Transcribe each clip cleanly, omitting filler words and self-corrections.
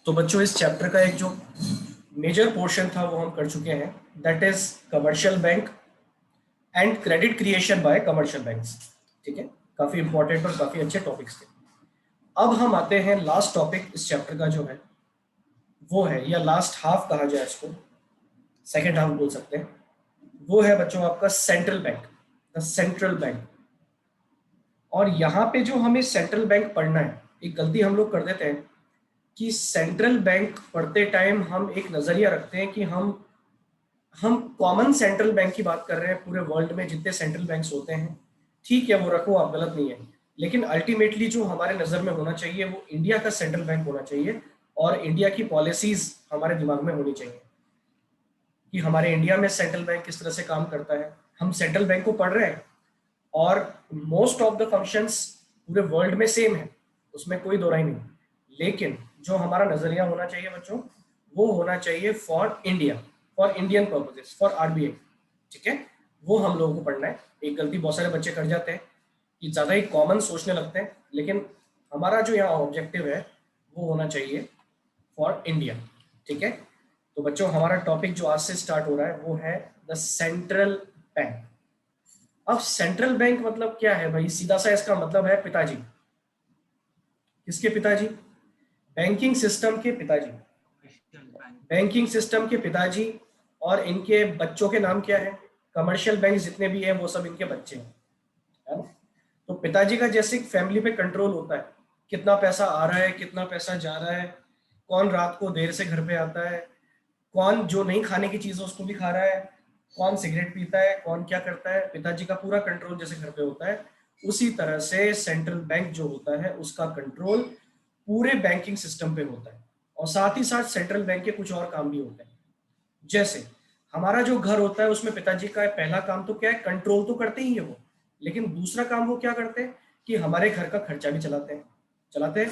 तो बच्चों इस चैप्टर का एक जो मेजर पोर्शन था वो हम कर चुके हैं, that is commercial bank and credit creation bye commercial banks. ठीक है, काफी इंपॉर्टेंट और काफी अच्छे टॉपिक्स थे। अब हम आते हैं लास्ट टॉपिक इस चैप्टर का जो है वो है, या लास्ट हाफ कहा जाए इसको, सेकेंड हाफ बोल सकते हैं, वो है बच्चों आपका central bank, the central bank. और यहाँ पे जो हमें सेंट्रल बैंक पढ़ना है, एक गलती हम लोग कर देते हैं कि सेंट्रल बैंक पढ़ते टाइम हम एक नजरिया रखते हैं कि हम कॉमन सेंट्रल बैंक की बात कर रहे हैं, पूरे वर्ल्ड में जितने सेंट्रल बैंक्स होते हैं। ठीक है, वो रखो आप, गलत नहीं है, लेकिन अल्टीमेटली जो हमारे नजर में होना चाहिए वो इंडिया का सेंट्रल बैंक होना चाहिए, और इंडिया की पॉलिसीज हमारे दिमाग में होनी चाहिए कि हमारे इंडिया में सेंट्रल बैंक किस तरह से काम करता है। हम सेंट्रल बैंक को पढ़ रहे हैं और मोस्ट ऑफ द फंक्शंस पूरे वर्ल्ड में सेम है, उसमें कोई दो राय नहीं, लेकिन जो हमारा नजरिया होना चाहिए बच्चों वो होना चाहिए for India, for Indian purposes, for RBI. ठीक है, वो हम लोगों को पढ़ना है। एक गलती बहुत सारे बच्चे कर जाते हैं कि ज़्यादा ही कॉमन सोचने लगते हैं, लेकिन हमारा जो यहाँ ऑब्जेक्टिव है वो होना चाहिए फॉर इंडिया। ठीक है, तो बच्चों हमारा टॉपिक जो आज से स्टार्ट हो रहा है वो है द सेंट्रल बैंक। अब सेंट्रल बैंक मतलब क्या है भाई? सीधा सा इसका मतलब है पिताजी। किसके पिताजी? बैंकिंग सिस्टम के पिताजी। बैंकिंग सिस्टम के पिताजी, और इनके बच्चों के नाम क्या है? कमर्शियल बैंक जितने भी हैं वो सब इनके बच्चे हैं, है ना? तो पिताजी का जैसे फैमिली पे कंट्रोल होता है, कितना पैसा आ रहा है, कितना पैसा जा रहा है, कौन रात को देर से घर पे आता है, कौन जो नहीं खाने की चीज है उसको भी खा रहा है, कौन सिगरेट पीता है, कौन क्या करता है, पिताजी का पूरा कंट्रोल जैसे घर पे होता है, उसी तरह से सेंट्रल बैंक जो होता है उसका कंट्रोल पूरे बैंकिंग सिस्टम पे होता है। और साथ ही साथ सेंट्रल बैंक के कुछ और काम भी होते हैं। जैसे हमारा जो घर होता है उसमें पिताजी का पहला काम तो क्या है? कंट्रोल तो करते ही है वो, लेकिन दूसरा काम वो क्या करते हैं कि हमारे घर का खर्चा भी चलाते हैं।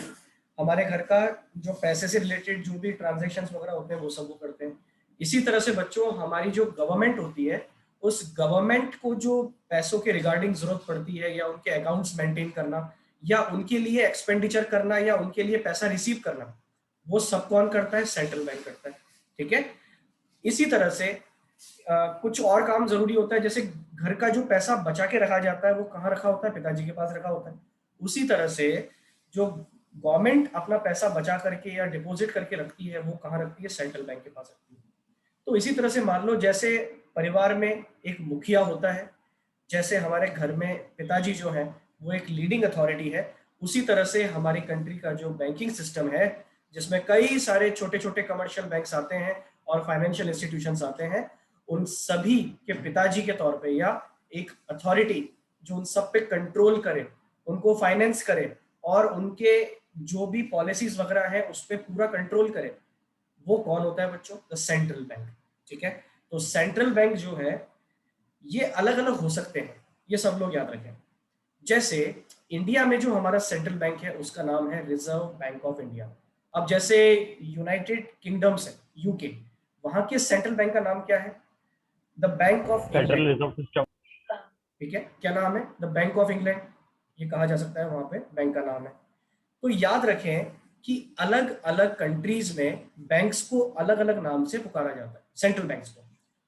हमारे घर का जो पैसे से रिलेटेड जो भी ट्रांजेक्शन वगैरह होते हैं वो सब वो करते हैं। इसी तरह से बच्चों हमारी जो गवर्नमेंट होती है, उस गवर्नमेंट को जो पैसों के रिगार्डिंग जरूरत पड़ती है, या उनके अकाउंट्स मेंटेन करना, या उनके लिए एक्सपेंडिचर करना, या उनके लिए पैसा रिसीव करना, वो सब कौन करता है? सेंट्रल बैंक करता है। ठीक है, इसी तरह से कुछ और काम जरूरी होता है, जैसे घर का जो पैसा बचा के रखा जाता है वो कहाँ रखा होता है? पिताजी के पास रखा होता है। उसी तरह से जो गवर्नमेंट अपना पैसा बचा करके या डिपॉजिट करके रखती है वो कहाँ रखती है? सेंट्रल बैंक के पास रखती है। तो इसी तरह से मान लो जैसे परिवार में एक मुखिया होता है, जैसे हमारे घर में पिताजी जो है वो एक लीडिंग अथॉरिटी है, उसी तरह से हमारी कंट्री का जो बैंकिंग सिस्टम है, जिसमें कई सारे छोटे छोटे कमर्शियल बैंक्स आते हैं और फाइनेंशियल इंस्टीट्यूशंस आते हैं, उन सभी के पिताजी के तौर पे, या एक अथॉरिटी जो उन सब पे कंट्रोल करे, उनको फाइनेंस करे, और उनके जो भी पॉलिसीज वगैरह है उस पर पूरा कंट्रोल करे, वो कौन होता है बच्चों? The central bank. ठीक है, तो सेंट्रल बैंक जो है ये अलग अलग हो सकते हैं, ये सब लोग याद रखें। जैसे इंडिया में जो हमारा सेंट्रल बैंक है उसका नाम है रिजर्व बैंक ऑफ इंडिया। अब जैसे यूनाइटेड किंगडम से, यूके, वहां के सेंट्रल बैंक का नाम क्या है? The bank of federal England. Reserve system. ठीक है, क्या नाम है? द बैंक ऑफ इंग्लैंड, ये कहा जा सकता है, वहां पे बैंक का नाम है। तो याद रखें कि अलग अलग कंट्रीज में बैंक्स को अलग अलग नाम से पुकारा जाता है, सेंट्रल बैंक्स को।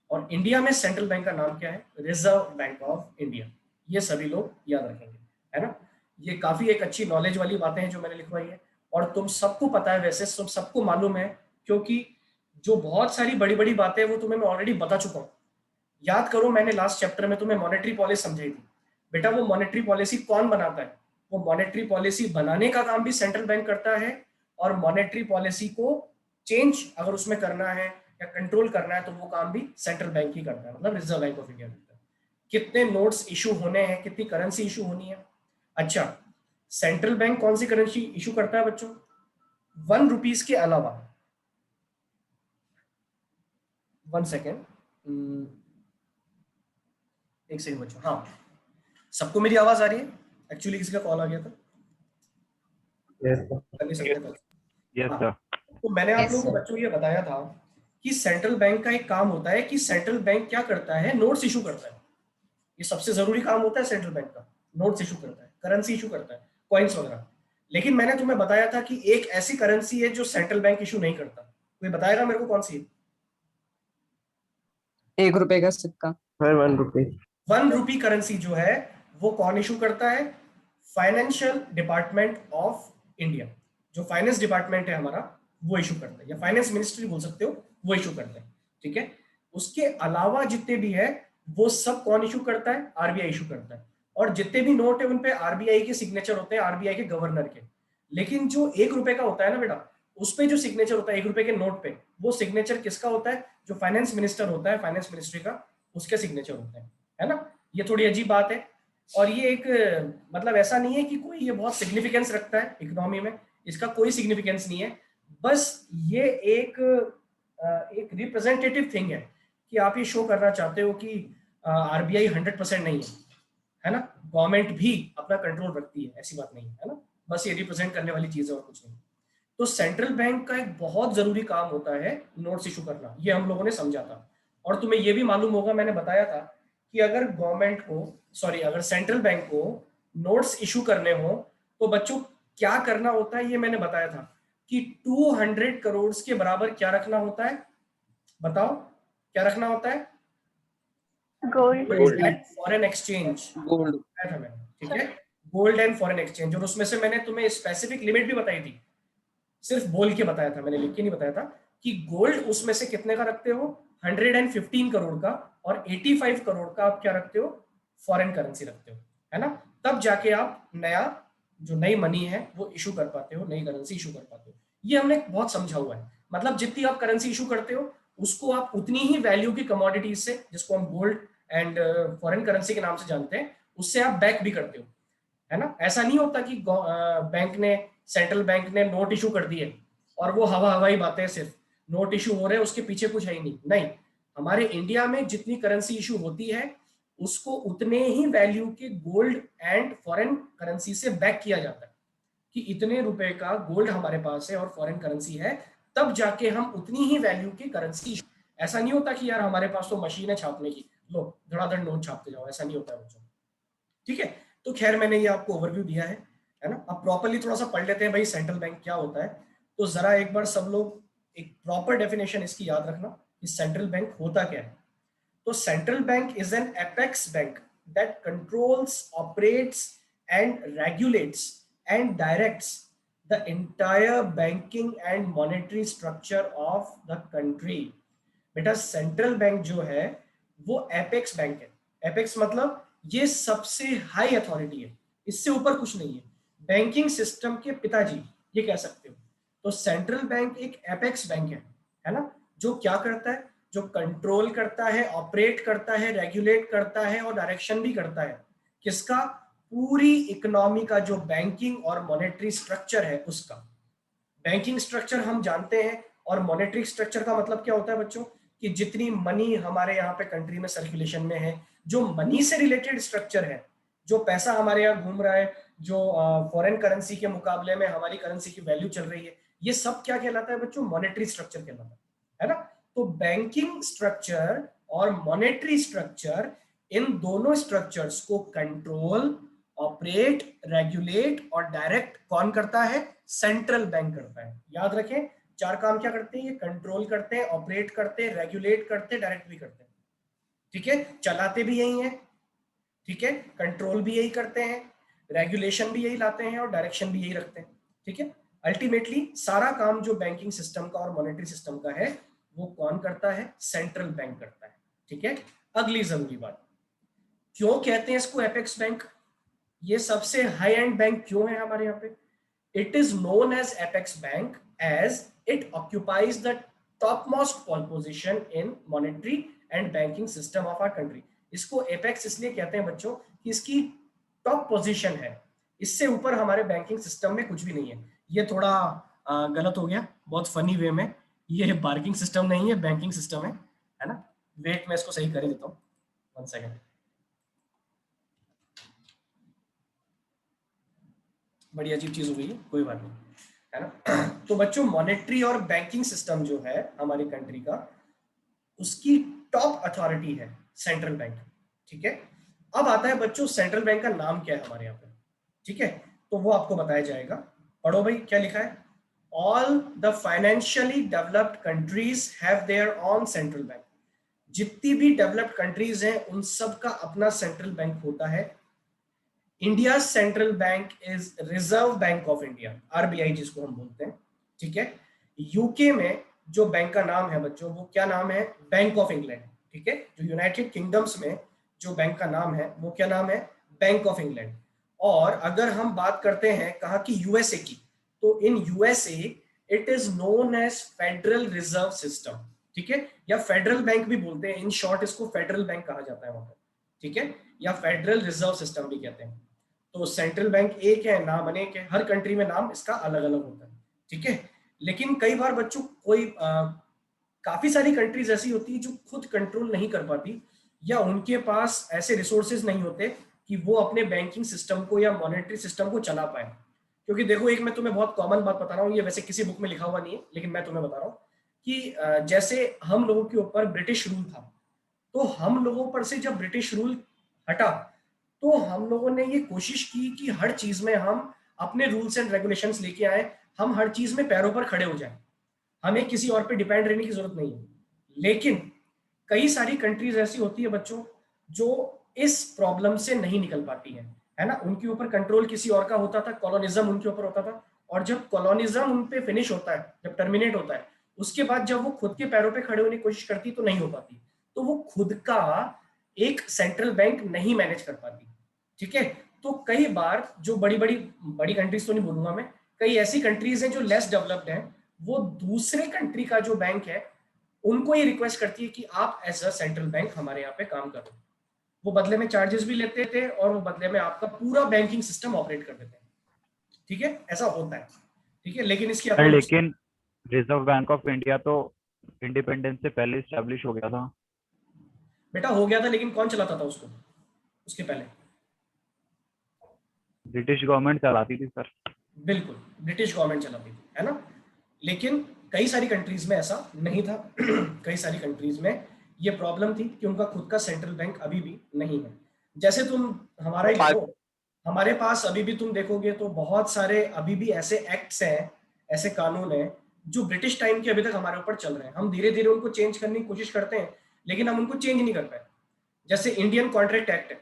और इंडिया में सेंट्रल बैंक का नाम क्या है? Reserve bank of India. ये सभी लोग याद रखेंगे, है ना? ये काफी एक अच्छी नॉलेज वाली बातें हैं जो मैंने लिखवाई है, और तुम सबको पता है, वैसे तुम सबको मालूम है, क्योंकि जो बहुत सारी बड़ी बड़ी बातें हैं वो तुम्हें मैं ऑलरेडी बता चुका हूँ। याद करो, मैंने लास्ट चैप्टर में तुम्हें मॉनेटरी पॉलिसी समझाई थी। बेटा वो मॉनेटरी पॉलिसी कौन बनाता है? वो मॉनेटरी पॉलिसी बनाने का काम भी सेंट्रल बैंक करता है, और मॉनेटरी पॉलिसी को चेंज अगर उसमें करना है या कंट्रोल करना है तो वो काम भी सेंट्रल बैंक ही करता है, मतलब रिजर्व बैंक ऑफ इंडिया करता है। कितने नोट्स इशू होने हैं, कितनी करेंसी इशू होनी है। अच्छा, सेंट्रल बैंक कौन सी करेंसी इशू करता है बच्चों? 1 रुपीज के अलावा, 1 सेकेंड, एक सेकंड बच्चों, हाँ, सबको मेरी आवाज आ रही है? एक्चुअली किसी का कॉल आ गया था, कर नहीं सकते कल। यस हाँ, सर। तो मैंने आप यस लोगों को सर। बच्चों ये बताया था कि सेंट्रल बैंक का एक काम होता है कि सेंट्रल बैंक क्या करता है? नोट्स इशू करता है। ये सबसे जरूरी काम होता है सेंट्रल बैंक का, नोट्स इशू करता है, करेंसी इशू करता है, कॉइन्स वगैरह। लेकिन मैंने तुम्हें बताया था कि एक ऐसी करेंसी है जो सेंट्रल बैंक इशू नहीं करता, कोई बताएगा मेरे को कौन सी है? 1 रुपए का सिक्का। 1 रुपए। 1 रुपी करेंसी जो है वो कौन इशू करता है? फाइनेंशियल डिपार्टमेंट ऑफ इंडिया, जो फाइनेंस डिपार्टमेंट है हमारा वो इशू करता है, या फाइनेंस मिनिस्ट्री बोल सकते हो, वो इशू करता है। ठीक है, उसके अलावा जितने भी है वो सब कौन इशू करता है? आरबीआई इशू करता है। और जितने भी नोट है उनपे आरबीआई के सिग्नेचर होते हैं, आरबीआई के गवर्नर के। लेकिन जो 1 रुपए का होता है ना बेटा, उस पे जो सिग्नेचर होता है 1 रुपए के नोट पे, वो सिग्नेचर किसका होता है? जो फाइनेंस मिनिस्टर होता है, फाइनेंस मिनिस्ट्री का, उसके सिग्नेचर होते हैं, है ना। ये थोड़ी अजीब बात है, और ये एक मतलब ऐसा नहीं है कि कोई ये बहुत सिग्निफिकेंस रखता है इकोनॉमी में, इसका कोई सिग्निफिकेंस नहीं है। बस ये एक रिप्रेजेंटेटिव थिंग है कि आप ये शो करना चाहते हो कि आरबीआई 100% नहीं है ना, गवर्नमेंट भी अपना कंट्रोल रखती है, ऐसी बात नहीं है ना। बस ये रिप्रेजेंट करने वाली चीज है और कुछ नहीं। तो सेंट्रल बैंक का एक बहुत जरूरी काम होता है नोट्स इशू करना, ये हम लोगों ने समझा था। और तुम्हें ये भी मालूम होगा, मैंने बताया था कि अगर गवर्नमेंट को, सॉरी, अगर सेंट्रल बैंक को नोट्स इशू करने हो तो बच्चों क्या करना होता है, ये मैंने बताया था कि 200 करोड़ के बराबर क्या रखना होता है? बताओ क्या रखना होता है? Gold. And foreign exchange. Gold. ठीक है, गोल्ड एंड फॉरेन एक्सचेंज। और उसमें से मैंने तुम्हें स्पेसिफिक लिमिट भी बताई थी, सिर्फ बोल के बताया था, मैंने लिख के नहीं बताया था कि गोल्ड उसमें से कितने का रखते हो? 115 करोड़ का, और 85 करोड़ का आप क्या रखते हो? फॉरेन करेंसी रखते हो, है ना। तब जाके आप नया जो नई मनी है वो इशू कर पाते हो, नई करेंसी इशू कर पाते हो। ये हमने बहुत समझा हुआ है, मतलब जितनी आप करेंसी इशू करते हो उसको आप उतनी ही वैल्यू की कमोडिटीज से, जिसको हम गोल्ड एंड फॉरेन करेंसी के नाम से जानते हैं, उससे आप बैक भी करते हो, है ना। ऐसा नहीं होता कि बैंक ने, सेंट्रल बैंक ने नोट इशू कर दिए और वो हवा हवाई बातें, सिर्फ नोट इशू हो रहे हैं उसके पीछे कुछ है ही नहीं। नहीं, हमारे इंडिया में जितनी करेंसी इशू होती है उसको उतने ही वैल्यू के गोल्ड एंड फॉरेन करेंसी से बैक किया जाता है कि इतने रुपए का गोल्ड हमारे पास है और फॉरेन करेंसी है, तब जाके हम उतनी ही वैल्यू की करेंसी। ऐसा नहीं होता कि यार हमारे पास तो मशीन है छापने की, लो धड़ाधड़ नोट छापते जाओ, ऐसा नहीं होता है बच्चों। ठीक है, तो खैर मैंने ये आपको ओवरव्यू दिया है ना। अब प्रॉपर्ली थोड़ा सा पढ़ लेते हैं भाई सेंट्रल बैंक क्या होता है। तो जरा एक बार सब लोग एक प्रॉपर डेफिनेशन इसकी याद रखना कि सेंट्रल बैंक होता क्या है। तो central bank is an apex bank that controls, operates and regulates and directs the entire banking and monetary structure of the country. बेटा सेंट्रल बैंक जो है वो एपेक्स बैंक है। एपेक्स मतलब ये सबसे हाई अथॉरिटी है, इससे ऊपर कुछ नहीं है, बैंकिंग सिस्टम के पिताजी ये कह सकते हो। तो सेंट्रल बैंक एक एपेक्स बैंक है ना, जो क्या करता है? जो कंट्रोल करता है, ऑपरेट करता है, रेगुलेट करता है और डायरेक्शन भी करता है। किसका? पूरी इकोनॉमी का, जो बैंकिंग और मॉनेटरी स्ट्रक्चर है उसका। बैंकिंग स्ट्रक्चर हम जानते हैं, और मॉनेटरी स्ट्रक्चर का मतलब क्या होता है बच्चों? कि जितनी मनी हमारे यहाँ पे कंट्री में सर्कुलेशन में है, जो मनी से रिलेटेड स्ट्रक्चर है, जो पैसा हमारे यहाँ घूम रहा है, जो फॉरेन करेंसी के मुकाबले में हमारी करेंसी की वैल्यू चल रही है, ये सब क्या कहलाता है बच्चों? मॉनेटरी स्ट्रक्चर कहलाता है ना। तो बैंकिंग स्ट्रक्चर और मॉनेटरी स्ट्रक्चर, इन दोनों स्ट्रक्चर्स को कंट्रोल, ऑपरेट, रेगुलेट और डायरेक्ट कौन करता है? सेंट्रल बैंक करता है। याद रखें, चार काम क्या करते हैं ये? कंट्रोल करते हैं, ऑपरेट करते हैं, रेगुलेट करते हैं, डायरेक्ट भी करते हैं। ठीक है, चलाते भी यही है, ठीक है, कंट्रोल भी यही करते हैं, रेगुलेशन भी यही लाते हैं और डायरेक्शन भी यही रखते हैं। ठीक है, अल्टीमेटली सारा काम जो बैंकिंग सिस्टम का और मॉनेटरी सिस्टम का है वो कौन करता है? सेंट्रल बैंक करता है। ठीक है, अगली जरूरी बात, क्यों कहते हैं इसको एपेक्स बैंक? ये सबसे हाई एंड बैंक क्यों है हमारे यहाँ पे? It is known as Apex Bank as it occupies the topmost pole position in monetary and banking system of our country. इसको एपेक्स इसलिए कहते हैं बच्चों कि इसकी टॉप पोजीशन है, इससे ऊपर हमारे बैंकिंग सिस्टम में कुछ भी नहीं है। ये थोड़ा गलत हो गया, बहुत फनी वे में। ये पार्किंग सिस्टम नहीं है, बैंकिंग सिस्टम है ना। वेट मैं इसको सही कर देता हूँ, 1 सेकेंड। बड़ी अजीब चीज हो गई है, कोई बात नहीं, है ना। तो बच्चों मॉनेटरी और बैंकिंग सिस्टम जो है हमारी कंट्री का, उसकी टॉप अथॉरिटी है सेंट्रल बैंक। ठीक है, अब आता है बच्चों सेंट्रल बैंक का नाम क्या है हमारे यहाँ पे। ठीक है, तो वो आपको बताया जाएगा पढ़ो भाई क्या लिखा है, all the financially developed countries have their on central bank. जितनी भी डेवलप्ड कंट्रीज हैं उन सब का अपना सेंट्रल बैंक होता है। India central bank is reserve bank of India, RBI जिसको हम बोलते हैं, ठीक है। यूके में जो बैंक का नाम है बच्चों वो क्या नाम है, बैंक ऑफ इंग्लैंड, ठीक है। जो यूनाइटेड किंगडम्स में जो बैंक का नाम है वो क्या नाम है, बैंक ऑफ इंग्लैंड। और अगर हम बात करते हैं कहा कि यूएसए की, तो in USA it is known as federal reserve system, ठीक है, या फेडरल बैंक भी बोलते हैं, इन शॉर्ट इसको फेडरल बैंक कहा जाता है वहां पर, ठीक है, या फेडरल रिजर्व सिस्टम भी कहते हैं। तो सेंट्रल बैंक एक है, नाम अनेक है, हर कंट्री में नाम इसका अलग अलग होता है, ठीक है। लेकिन कई बार बच्चों कोई काफी सारी कंट्रीज ऐसी होती है जो खुद कंट्रोल नहीं कर पाती, या उनके पास ऐसे रिसोर्सेज नहीं होते कि वो अपने बैंकिंग सिस्टम को या मॉनेटरी सिस्टम को चला पाए। क्योंकि देखो एक मैं तुम्हें बहुत कॉमन बात बता रहा हूँ, ये वैसे किसी बुक में लिखा हुआ नहीं है लेकिन मैं तुम्हें बता रहा हूँ कि जैसे हम लोगों के ऊपर ब्रिटिश रूल था, तो हम लोगों पर से जब ब्रिटिश रूल हटा तो हम लोगों ने ये कोशिश की कि हर चीज में हम अपने रूल्स एंड रेगुलेशंस लेके आए, हम हर चीज में पैरों पर खड़े हो जाएं, हमें किसी और पे डिपेंड रहने की जरूरत नहीं है। लेकिन कई सारी कंट्रीज ऐसी होती है बच्चों जो इस प्रॉब्लम से नहीं निकल पाती है ना। उनके ऊपर कंट्रोल किसी और का होता था, कॉलोनिज्म उनके ऊपर होता था, और जब कॉलोनिज्म उन पे फिनिश होता है, जब टर्मिनेट होता है, उसके बाद जब वो खुद के पैरों पे खड़े होने की कोशिश करती तो नहीं हो पाती, तो वो खुद का एक सेंट्रल बैंक नहीं मैनेज कर पाती, ठीक है। तो कई बार जो बड़ी बड़ी बड़ी कंट्रीज तो नहीं बोलूंगा मैं, कई ऐसी कंट्रीज हैं जो लेस डेवलप्ड हैं, वो दूसरे कंट्री का जो बैंक है उनको ये रिक्वेस्ट करती है कि आप एज अ सेंट्रल बैंक हमारे यहाँ पे काम करो। वो बदले में चार्जेस भी लेते थे और वो बदले में आपका पूरा बैंकिंग सिस्टम ऑपरेट कर देते हैं, ठीक है, ऐसा होता है, ठीक है। लेकिन इसकी सर अप्रोच, लेकिन रिजर्व बैंक ऑफ इंडिया तो इंडिपेंडेंस से पहले स्टैब्लिश हो गया था। बेटा हो गया था लेकिन कौन चलाता था उसको उसके पहले? ब्रिटिश गवर्नमेंट चलाती थी सर। बिल्कुल, ब्रिटिश गवर्नमेंट चलाती थी, है ना। लेकिन कई सारी कंट्रीज में ऐसा नहीं था कई सारी कंट्रीज में ये प्रॉब्लम थी कि उनका खुद का सेंट्रल बैंक अभी भी नहीं है। जैसे तुम हमारा ही देखो, हमारे पास अभी भी तुम देखोगे तो बहुत सारे अभी भी ऐसे एक्ट्स हैं, ऐसे कानून हैं जो ब्रिटिश टाइम के अभी तक हमारे ऊपर चल रहे हैं। हम धीरे धीरे उनको चेंज करने की कोशिश करते हैं लेकिन हम उनको चेंज नहीं कर पाए। जैसे इंडियन कॉन्ट्रैक्ट एक्ट है,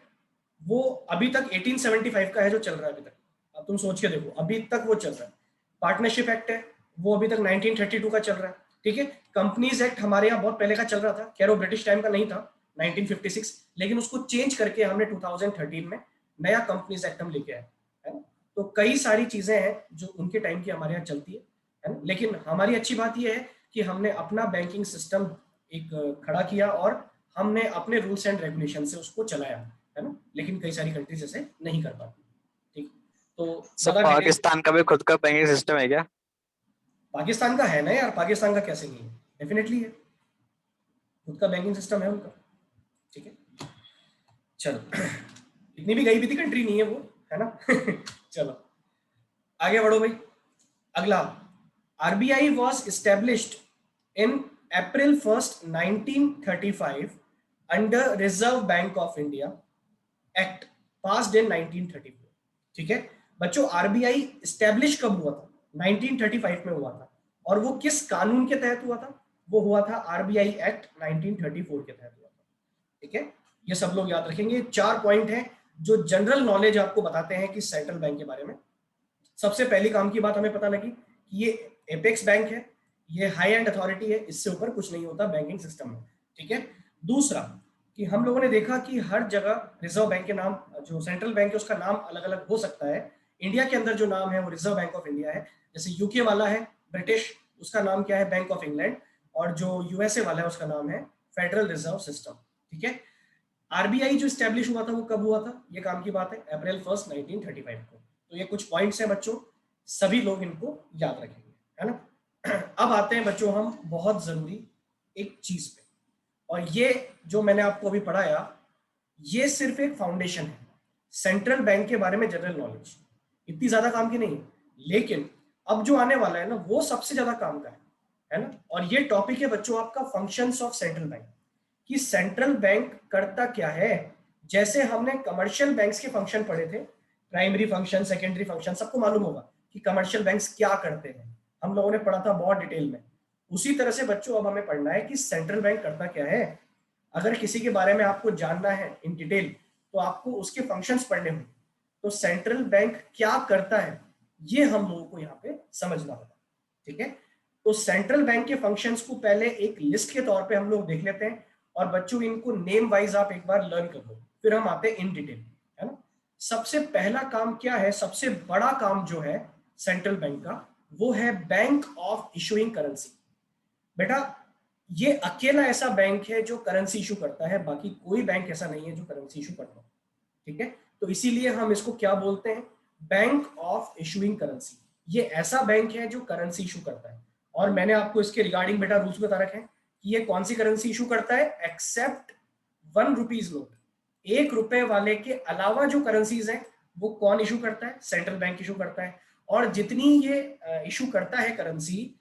वो अभी तक 1875 का है जो चल रहा है अभी तक। अब तुम सोच के देखो, अभी तक वो चल रहा है। पार्टनरशिप एक्ट है, वो अभी तक 1932 का चल रहा है, ठीक है। कंपनीज एक्ट हमारे यहाँ बहुत पहले का चल रहा था, खैर वो ब्रिटिश टाइम का नहीं था, 1956, लेकिन उसको चेंज करके हमने 2013 में नया कंपनीज एक्ट हम लेके आए, है ना। तो कई सारी चीजें हैं जो उनके टाइम की हमारे यहाँ चलती है ना। लेकिन हमारी अच्छी बात यह है कि हमने अपना बैंकिंग सिस्टम एक खड़ा किया और हमने अपने रूल्स एंड रेगुलेशन से उसको चलाया, है ना। लेकिन कई सारी कंट्रीज ऐसे नहीं कर पाती, ठीक। तो सब ज्यादा डिटेल, पाकिस्तान का भी खुद का बैंकिंग सिस्टम है क्या? पाकिस्तान का है ना यार, पाकिस्तान का कैसे नहीं है, डेफिनेटली है, खुद का बैंकिंग सिस्टम है उनका, ठीक है। चलो इतनी भी गई भी थी कंट्री नहीं है वो, है ना चलो आगे बढ़ो भाई। अगला, RBI was established in April 1st 1935 under reserve bank of India act passed in 1934, ठीक है। बच्चों आरबीआई स्टैब्लिश कब हुआ था? 1935 में हुआ था। और वो किस कानून के तहत हुआ था? वो हुआ था आरबीआई एक्ट 1934 के तहत हुआ था, ठीक है। ये सब लोग याद रखेंगे। 4 पॉइंट हैं जो जनरल नॉलेज आपको बताते हैं कि सेंट्रल बैंक के बारे में। सबसे पहली काम की बात हमें पता लगी कि ये एपेक्स बैंक है, ये हाई एंड अथॉरिटी है, इससे ऊपर कुछ नहीं होता बैंकिंग सिस्टम में, ठीक है। दूसरा कि हम लोगों ने देखा कि हर जगह रिजर्व बैंक के नाम, जो सेंट्रल बैंक है उसका नाम अलग अलग हो सकता है। इंडिया के अंदर जो नाम है वो रिजर्व बैंक ऑफ इंडिया है। जैसे यूके वाला है ब्रिटिश, उसका नाम क्या है, बैंक ऑफ इंग्लैंड। और जो यूएसए वाला है उसका नाम है फेडरल रिजर्व सिस्टम, ठीक है। आरबीआई जो स्टैब्लिश हुआ था वो कब हुआ था, ये काम की बात है, April 1st 1935 को। तो ये कुछ पॉइंट्स हैं बच्चों, सभी लोग इनको याद रखेंगे, है ना अब आते हैं बच्चों हम बहुत जरूरी एक चीज पे, और ये जो मैंने आपको अभी पढ़ाया ये सिर्फ एक फाउंडेशन है। सेंट्रल बैंक के बारे में जनरल नॉलेज इतनी ज्यादा काम की नहीं है, लेकिन अब जो आने वाला है ना वो सबसे ज्यादा काम का है ना। और ये टॉपिक है बच्चों आपका फंक्शंस ऑफ सेंट्रल बैंक, कि सेंट्रल बैंक करता क्या है। जैसे हमने कमर्शियल बैंक्स के फंक्शन पढ़े थे, प्राइमरी फंक्शन, सेकेंडरी फंक्शन, सबको मालूम होगा कि कमर्शियल बैंक्स क्या करते हैं, हम लोगों ने पढ़ा था बहुत डिटेल में। उसी तरह से बच्चों अब हमें पढ़ना है कि सेंट्रल बैंक करता क्या है। अगर किसी के बारे में आपको जानना है इन डिटेल तो आपको उसके फंक्शंस पढ़ने होंगे। तो सेंट्रल बैंक क्या करता है ये हम लोगों को यहाँ पे समझना होगा, ठीक है। तो सेंट्रल बैंक के फंक्शंस को पहले एक लिस्ट के तौर पे हम लोग देख लेते हैं, और बच्चों इनको नेम वाइज आप एक बार लर्न कर लो, फिर हम आते हैं इन डिटेल, है ना। सबसे पहला काम क्या है, सबसे बड़ा काम जो है सेंट्रल बैंक का, वो है बैंक ऑफ इशूइंग करेंसी। बेटा ये अकेला ऐसा बैंक है जो करेंसी इशू करता है, बाकी कोई बैंक ऐसा नहीं है जो करेंसी इशू करता है, ठीक है। तो इसीलिए हम इसको क्या बोलते हैं, बैंक ऑफ इशूइंग करेंसी। ये ऐसा बैंक है जो करेंसी इशू करता है। और मैंने आपको इसके रिगार्डिंग बेटा रूल्स बता रखे हैं कि ये कौन सी करेंसी इशू करता है, एक्सेप्ट ₹1 नोट। ₹1 वाले के अलावा जो करेंसीज हैं वो कौन इशू करता है, सेंट्रल बैंक इशू करता है। और जितनी ये इशू करता है करेंसी,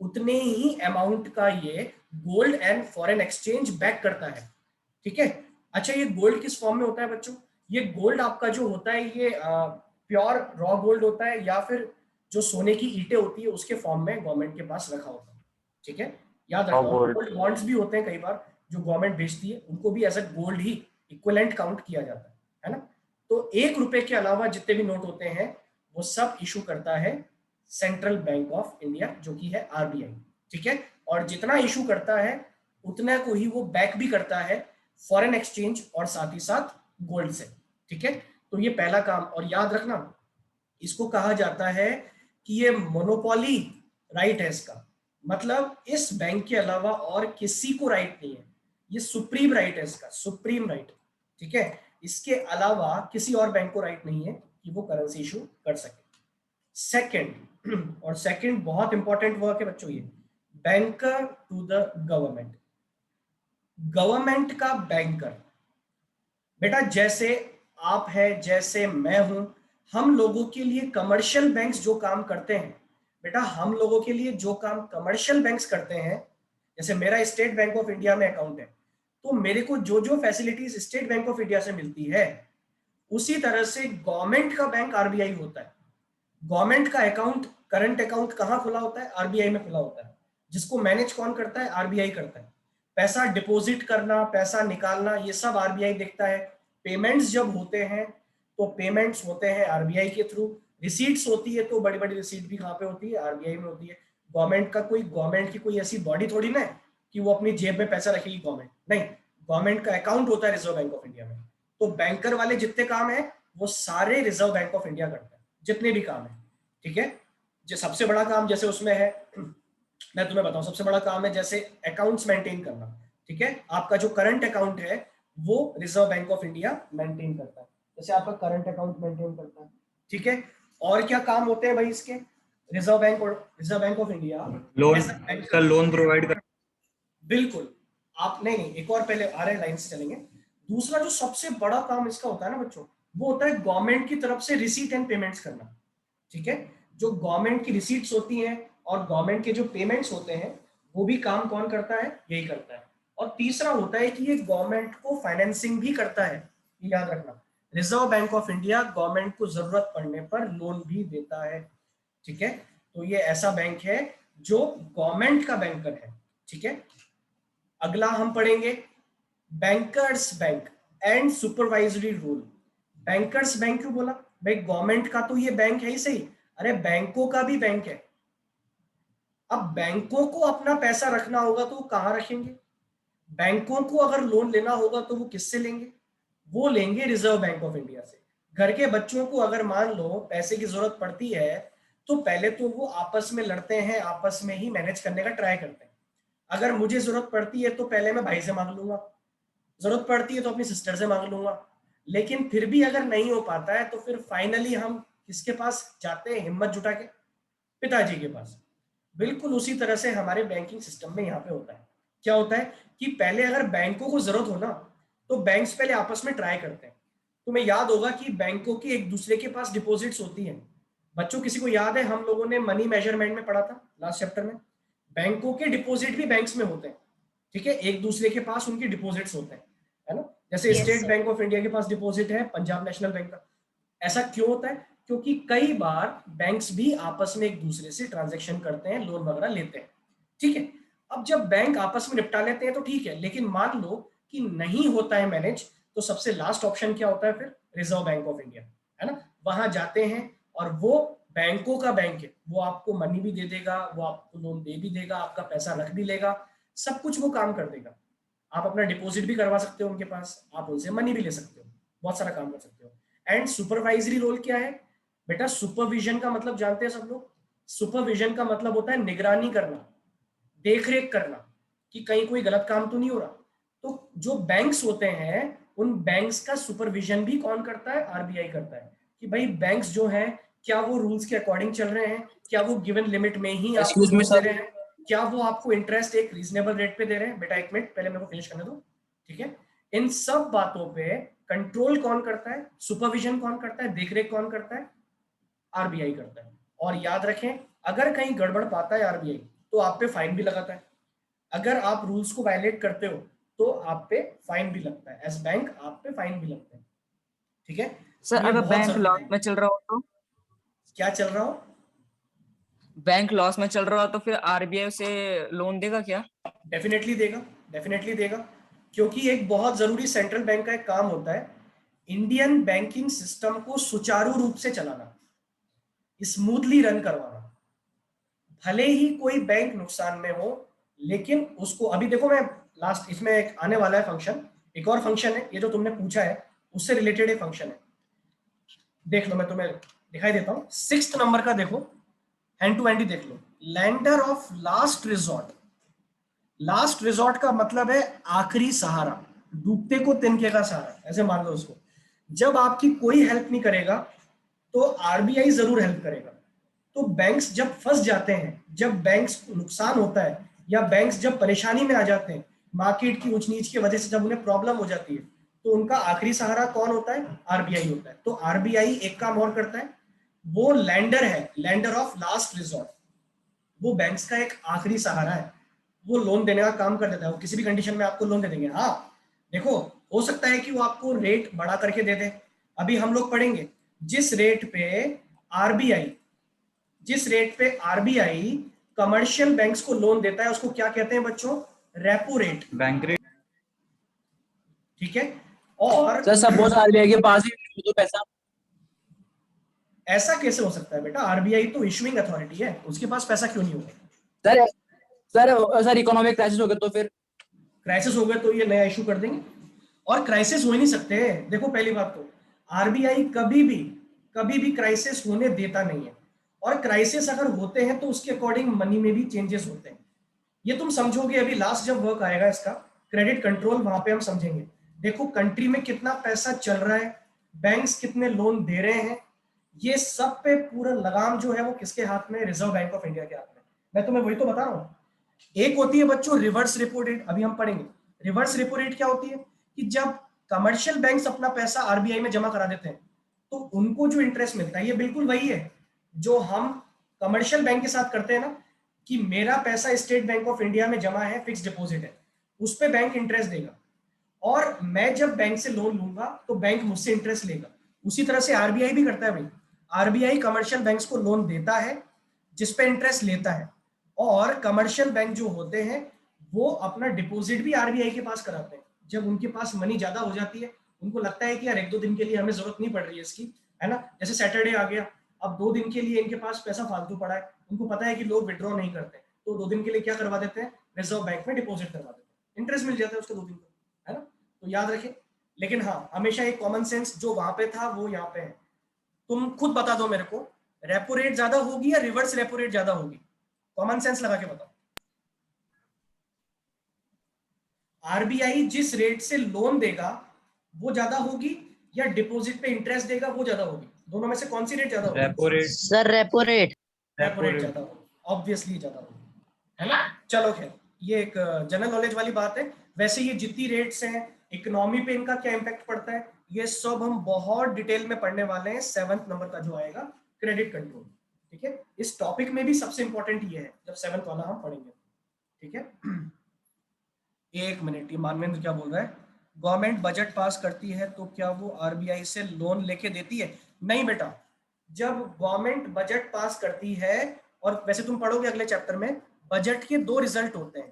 उतने ही अमाउंट का ये gold and foreign exchange back करता है, ठीक है। अच्छा ये गोल्ड किस फॉर्म में होता है बच्चों, ये गोल्ड आपका जो होता है ये प्योर रॉ गोल्ड होता है, या फिर जो सोने की ईंटें होती है उसके फॉर्म में गवर्नमेंट के पास रखा होता है, ठीक है। याद रखना, गोल्ड गोल्ड बॉन्ड्स भी होते हैं कई बार जो गवर्नमेंट बेचती है, उनको भी एज अ गोल्ड ही इक्विवेलेंट काउंट किया जाता है ना। तो ₹1 के अलावा जितने भी नोट होते हैं वो सब इशू करता है सेंट्रल बैंक ऑफ इंडिया, जो कि है आरबीआई, ठीक है। और जितना इशू करता है उतना को ही वो बैक भी करता है फॉरेन एक्सचेंज और साथ ही साथ गोल्ड से, ठीक है। तो ये पहला काम, और याद रखना इसको कहा जाता है कि ये मोनोपोली राइट है इसका, मतलब इस बैंक के अलावा और किसी को राइट नहीं है, ये सुप्रीम राइट है इसका, सुप्रीम राइट, ठीक है। इसके अलावा किसी और बैंक को राइट नहीं है कि वो करेंसी इशू कर सके। सेकंड, और सेकंड बहुत इंपॉर्टेंट वर्क है बच्चों, ये banker to the government, government का बैंकर। बेटा जैसे आप है, जैसे मैं हूं, हम लोगों के लिए कमर्शियल बैंक्स जो काम करते हैं, बेटा हम लोगों के लिए जो काम कमर्शियल बैंक्स करते हैं, जैसे मेरा स्टेट बैंक ऑफ इंडिया में अकाउंट है, तो मेरे को जो जो facilities state bank of India से मिलती है, उसी तरह से गवर्नमेंट का बैंक आरबीआई होता है। गवर्नमेंट का अकाउंट, करंट अकाउंट कहाँ खुला होता है, आरबीआई में खुला होता है, जिसको मैनेज कौन करता है, आरबीआई करता है। पैसा डिपॉजिट करना, पैसा निकालना, ये सब आरबीआई देखता है। पेमेंट्स जब होते हैं तो पेमेंट्स होते हैं आरबीआई के थ्रू। रिसीट्स होती है तो बड़ी बड़ी रिसीट भी कहाँ पे होती है, आरबीआई में होती है। गवर्नमेंट की कोई ऐसी बॉडी थोड़ी ना है कि वो अपनी जेब में पैसा रखेगी गवर्नमेंट, नहीं, गवर्नमेंट का अकाउंट होता है रिजर्व बैंक ऑफ इंडिया में। तो बैंकर वाले जितने काम है वो सारे रिजर्व बैंक ऑफ इंडिया करता है, जितने भी काम है, ठीक है। जो सबसे बड़ा काम जैसे उसमें है, मैं तुम्हें बताऊं, सबसे बड़ा काम है जैसे अकाउंट्स मेंटेन करना, ठीक है। आपका जो करंट अकाउंट है वो reserve bank of India maintain करता है, जैसे आपका करंट अकाउंट मेंटेन करता है, ठीक है। और क्या काम होते हैं भाई इसके, reserve bank of India loan, sir loan provide कर, बिल्कुल। आप नहीं, एक और पहले आ रहे लाइन से चलेंगे। दूसरा जो सबसे बड़ा काम इसका होता है ना बच्चों, वो होता है गवर्नमेंट की तरफ से रिसीट एंड पेमेंट्स करना, ठीक है। जो गवर्नमेंट की रिसीट्स होती हैं और गवर्नमेंट के जो पेमेंट्स होते हैं, वो भी काम कौन करता है, यही करता है। और तीसरा होता है कि ये गवर्नमेंट को फाइनेंसिंग भी करता है, ये याद रखना। Reserve bank of India government को जरूरत पड़ने पर लोन भी देता है, ठीक है। तो ये ऐसा बैंक है जो गवर्नमेंट का बैंकर है, ठीक है। अगला हम पढ़ेंगे bankers bank and supervisory rule. Bankers bank क्यों बोला भाई, गवर्नमेंट का तो ये बैंक है ही सही, अरे बैंकों का भी बैंक है। अब बैंकों को अपना पैसा रखना होगा तो वो कहां रखेंगे, बैंकों को अगर लोन लेना होगा तो वो किससे लेंगे, वो लेंगे रिजर्व बैंक ऑफ इंडिया से। घर के बच्चों को अगर मान लो पैसे की जरूरत पड़ती है तो पहले तो वो आपस में लड़ते हैं, आपस में ही मैनेज करने का ट्राई करते हैं। अगर मुझे जरूरत पड़ती है तो पहले मैं भाई से मांग लूंगा, जरूरत पड़ती है तो अपनी सिस्टर से मांग लूंगा, लेकिन फिर भी अगर नहीं हो पाता है तो फिर फाइनली हम किसके पास जाते हैं, हिम्मत जुटा के, पिताजी के पास। बिल्कुल उसी तरह से हमारे बैंकिंग सिस्टम में यहाँ पे होता है। क्या होता है कि पहले अगर बैंकों को जरूरत हो ना तो बैंक्स पहले आपस में ट्राई करते हैं। तुम्हें याद होगा कि बैंकों की एक दूसरे के पास डिपॉजिट्स होती हैं। बच्चों किसी को याद है, हम लोगों ने मनी मेजरमेंट में पढ़ा था लास्ट चैप्टर में, बैंकों के डिपॉजिट भी बैंक्स में होते हैं, ठीक है। एक दूसरे के पास उनकी डिपॉजिट्स होते हैं, है ना। जैसे स्टेट बैंक ऑफ इंडिया के पास डिपॉजिट है पंजाब नेशनल बैंक का। ऐसा क्यों होता है, क्योंकि कई बार बैंक्स भी आपस में एक दूसरे से ट्रांजैक्शन करते हैं, लोन वगैरह लेते हैं, ठीक है। अब जब बैंक आपस में निपटा लेते हैं तो ठीक है, लेकिन मान लो कि नहीं होता है मैनेज, तो सबसे लास्ट ऑप्शन क्या होता है फिर? रिजर्व बैंक ऑफ इंडिया, है ना। वहां जाते हैं और वो बैंकों का बैंक है, वो आपको मनी भी दे देगा, वो आपको लोन दे भी देगा, आपका पैसा रख भी लेगा, सब कुछ वो काम कर देगा। आप अपना डिपॉजिट भी करवा सकते हो उनके पास, आप उनसे मनी भी ले सकते हो, बहुत सारा काम कर सकते हो। एंड सुपरवाइजरी रोल क्या है बेटा? सुपरविजन का मतलब जानते हैं सब लोग? सुपरविजन का मतलब होता है निगरानी करना, देख रेख करना कि कहीं कोई गलत काम तो नहीं हो रहा। तो जो बैंक्स होते हैं, उन बैंक्स का सुपरविजन भी कौन करता है? आरबीआई करता है, कि भाई बैंक्स जो हैं क्या वो रूल्स के अकॉर्डिंग चल रहे हैं, क्या वो गिवन लिमिट में ही आपको एक्सक्यूज मी लोन दे सर, रहे हैं, क्या वो आपको इंटरेस्ट एक रीजनेबल रेट पे दे रहे हैं। बेटा एक मिनट, पहले मेरे को फिनिश करने दो, ठीक है। इन सब बातों पे कंट्रोल कौन करता है? सुपरविजन कौन करता है? देखरेख कौन करता है? आरबीआई करता है। और याद रखें, अगर कहीं गड़बड़ पाता है आरबीआई, तो आप पे फाइन भी लगाता है। अगर आप रूल्स को वायलेट करते हो तो आप पे फाइन भी लगता है, एज बैंक आप पे फाइन भी लगता है, ठीक है। सर ये अगर बहुत बैंक जरूरी लॉस है। में चल रहा हो तो? क्या चल रहा हो? बैंक लॉस में चल रहा हो तो फिर आरबीआई से लोन देगा क्या? डेफिनेटली देगा, डेफिनेटली देगा, क्योंकि एक बहुत जरूरी सेंट्रल बैंक का एक काम होता है इंडियन बैंकिंग सिस्टम को सुचारू रूप से चलाना, स्मूथली रन करवाना। भले ही कोई बैंक नुकसान में हो, लेकिन उसको, अभी देखो मैं लास्ट इसमें एक आने वाला है फंक्शन, एक और फंक्शन है, ये जो तुमने पूछा है उससे रिलेटेड एक फंक्शन है। देख लो, मैं तुम्हें दिखाई देता हूं, 6th नंबर का देखो, हैंड टू हैंड ही देख लो। Lender of last resort. Last resort का मतलब है आखिरी सहारा, डूबते को तिनके का सहारा, ऐसे मान लो उसको। जब आपकी कोई हेल्प नहीं करेगा तो आरबीआई जरूर हेल्प करेगा। तो बैंक्स जब फंस जाते हैं, जब बैंक्स को नुकसान होता है, या बैंक्स जब परेशानी में आ जाते हैं, मार्केट की ऊंच नीच की वजह से जब उन्हें प्रॉब्लम हो जाती है, तो उनका आखिरी सहारा कौन होता है? आरबीआई होता है। तो आरबीआई एक काम और करता है, वो लैंडर है, लैंडर ऑफ लास्ट रिजॉर्ट। वो बैंक्स का एक आखिरी सहारा है, वो लोन देने का काम कर देता है। वो किसी भी कंडीशन में आपको लोन दे देंगे। हाँ देखो, हो सकता है कि वो आपको रेट बढ़ा करके दे दे। अभी हम लोग पढ़ेंगे जिस रेट पे आरबीआई जिस रेट पे आरबीआई कमर्शियल बैंक्स को लोन देता है, उसको क्या कहते हैं बच्चों? Repo rate, bank rate. ठीक है। और सर सपोज आरबीआई के पास ही तो पैसा। ऐसा कैसे हो सकता है बेटा? आरबीआई तो इशुइंग अथॉरिटी है, उसके पास पैसा क्यों नहीं होगा? Sir sir sir economic crisis हो गया तो फिर? क्राइसिस हो गया तो ये नया इशू कर देंगे, और क्राइसिस हो ही नहीं सकते। देखो पहली बात तो आरबीआई कभी भी क्राइसिस होने देता नहीं है, और क्राइसिस अगर होते हैं तो उसके अकॉर्डिंग मनी में भी चेंजेस होते हैं। ये तुम समझोगे अभी लास्ट जब वर्क आएगा इसका, क्रेडिट कंट्रोल, वहां पे हम समझेंगे। देखो कंट्री में कितना पैसा चल रहा है, बैंक्स कितने लोन दे रहे हैं, ये सब पे पूरा लगाम जो है वो किसके हाथ में? रिजर्व बैंक ऑफ इंडिया के हाथ में। मैं तुम्हें वही तो बता रहा हूँ। एक होती है बच्चों रिवर्स रेपो रेट, अभी हम पढ़ेंगे। रिवर्स रेपो रेट क्या होती है? कि जब कमर्शियल बैंक्स अपना पैसा आरबीआई में जमा करा देते हैं, तो उनको जो इंटरेस्ट मिलता है ये बिल्कुल वही है जो हम कमर्शियल बैंक के साथ करते हैं ना, कि मेरा पैसा स्टेट बैंक ऑफ इंडिया में जमा है, फिक्स डिपॉजिट है, उस पर बैंक इंटरेस्ट देगा, और मैं जब बैंक से लोन लूंगा तो बैंक मुझसे इंटरेस्ट लेगा। उसी तरह से आरबीआई भी करता है भाई। आरबीआई कमर्शियल बैंक्स को लोन देता है जिस पे इंटरेस्ट लेता है, और कमर्शियल बैंक जो होते हैं वो अपना डिपॉजिट भी आरबीआई के पास कराते हैं। जब उनके पास मनी ज्यादा हो जाती है, उनको लगता है कि यार 1-2 दिन के लिए हमें जरूरत नहीं पड़ रही है इसकी, है ना, जैसे सैटरडे आ गया, अब 2 दिन के लिए इनके पास पैसा फालतू पड़ा है, उनको पता है कि लोग विड्रॉ नहीं करते, तो 2 दिन के लिए क्या करवा देते हैं? रिजर्व बैंक में डिपॉजिट करवा देते हैं, इंटरेस्ट मिल जाता है उसको 2 दिन का, है ना। तो याद रखें। लेकिन हाँ, हमेशा एक कॉमन सेंस जो वहां पे था वो यहाँ पे है। तुम खुद बता दो मेरे को, रेपो रेट ज्यादा होगी या रिवर्स रेपो रेट ज्यादा होगी? कॉमन सेंस लगा के बताओ। आरबीआई जिस रेट से लोन देगा वो ज्यादा होगी, या डिपॉजिट पे इंटरेस्ट देगा वो ज्यादा होगी? दोनों में से कौन सी रेट ज्यादा होगी? Repo rate. Sir repo rate. Repo rate ज्यादा होगी, ऑब्वियसली ज्यादा होगी, है ना। चलो खैर, ये एक जनरल नॉलेज वाली बात है। वैसे ये जितनी रेट्स हैं, इकोनॉमी पे इनका क्या इंपैक्ट पड़ता है, ये सब हम बहुत डिटेल में पढ़ने वाले हैं 7th नंबर का जो आएगा, क्रेडिट कंट्रोल, ठीक है। इस टॉपिक में भी सबसे इंपॉर्टेंट ये है जब 7th वाला हम पढ़ेंगे, ठीक है। एक मिनट, ये मानवेंद्र क्या बोल रहा है? गवर्नमेंट बजट पास करती है तो क्या वो आरबीआई से लोन लेके देती है? नहीं बेटा, जब गवर्नमेंट बजट पास करती है, और वैसे तुम पढ़ोगे अगले चैप्टर में, बजट के दो रिजल्ट होते हैं,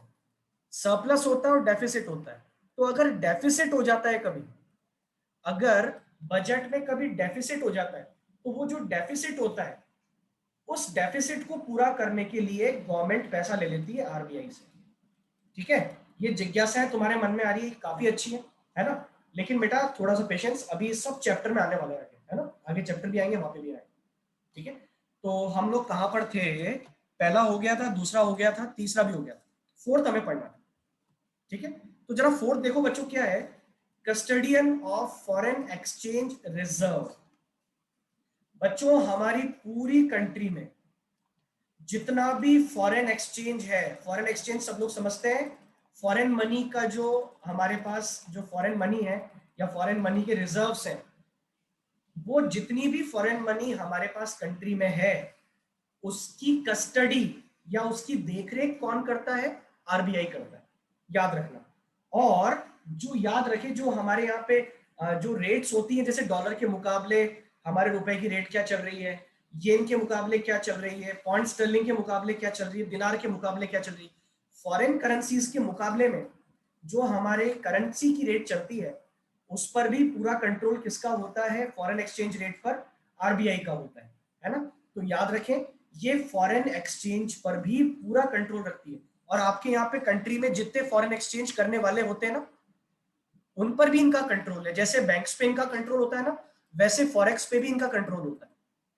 सरप्लस होता है और डेफिसिट होता है। तो अगर डेफिसिट हो जाता है कभी, अगर बजट में कभी डेफिसिट हो जाता है, तो वो जो डेफिसिट होता है, उस डेफिसिट को पूरा करने के लिए गवर्नमेंट पैसा ले लेती है आरबीआई से। ठीक है, ये जिज्ञासा है तुम्हारे मन में आ रही है, काफी अच्छी है ना। लेकिन बेटा थोड़ा सा पेशेंस, अभी सब चैप्टर में आने वाले है ना, आगे चैप्टर भी आएंगे, वहां पे भी आएंगे। ठीक है, तो हम लोग कहां पर थे? पहला हो गया था, दूसरा हो गया था, तीसरा भी हो गया था, फोर्थ हमें पढ़ना था। ठीक है, तो जरा फोर्थ देखो बच्चों, क्या है? Custodian of foreign exchange reserve. बच्चों हमारी पूरी कंट्री में जितना भी फॉरेन एक्सचेंज है, फॉरेन एक्सचेंज सब लोग समझते हैं, फॉरेन मनी का जो हमारे पास जो फॉरेन मनी है या फॉरेन मनी के रिजर्व्स हैं, वो जितनी भी फॉरेन मनी हमारे पास कंट्री में है, उसकी कस्टडी या उसकी देखरेख कौन करता है? आरबीआई करता है, याद रखना। और जो याद रखे, जो हमारे यहाँ पे जो रेट्स होती हैं, जैसे डॉलर के मुकाबले हमारे रुपए की रेट क्या चल रही है, येन के मुकाबले क्या चल रही है, पॉन्ड स्टर्लिंग के मुकाबले क्या चल रही है, दिनार के मुकाबले क्या चल रही है, फॉरेन करेंसीज के मुकाबले में जो हमारे करेंसी की रेट चलती है, उस पर भी पूरा कंट्रोल किसका होता है? फॉरेन एक्सचेंज रेट पर आरबीआई का होता है ना। तो याद रखें, ये फॉरेन एक्सचेंज पर भी पूरा कंट्रोल रखती है। और आपके यहाँ पे कंट्री में जितने फॉरेन एक्सचेंज करने वाले होते हैं ना, उन पर भी इनका कंट्रोल है। जैसे बैंक्स पे इनका कंट्रोल होता है ना, वैसे फॉरेक्स पे भी इनका कंट्रोल होता है।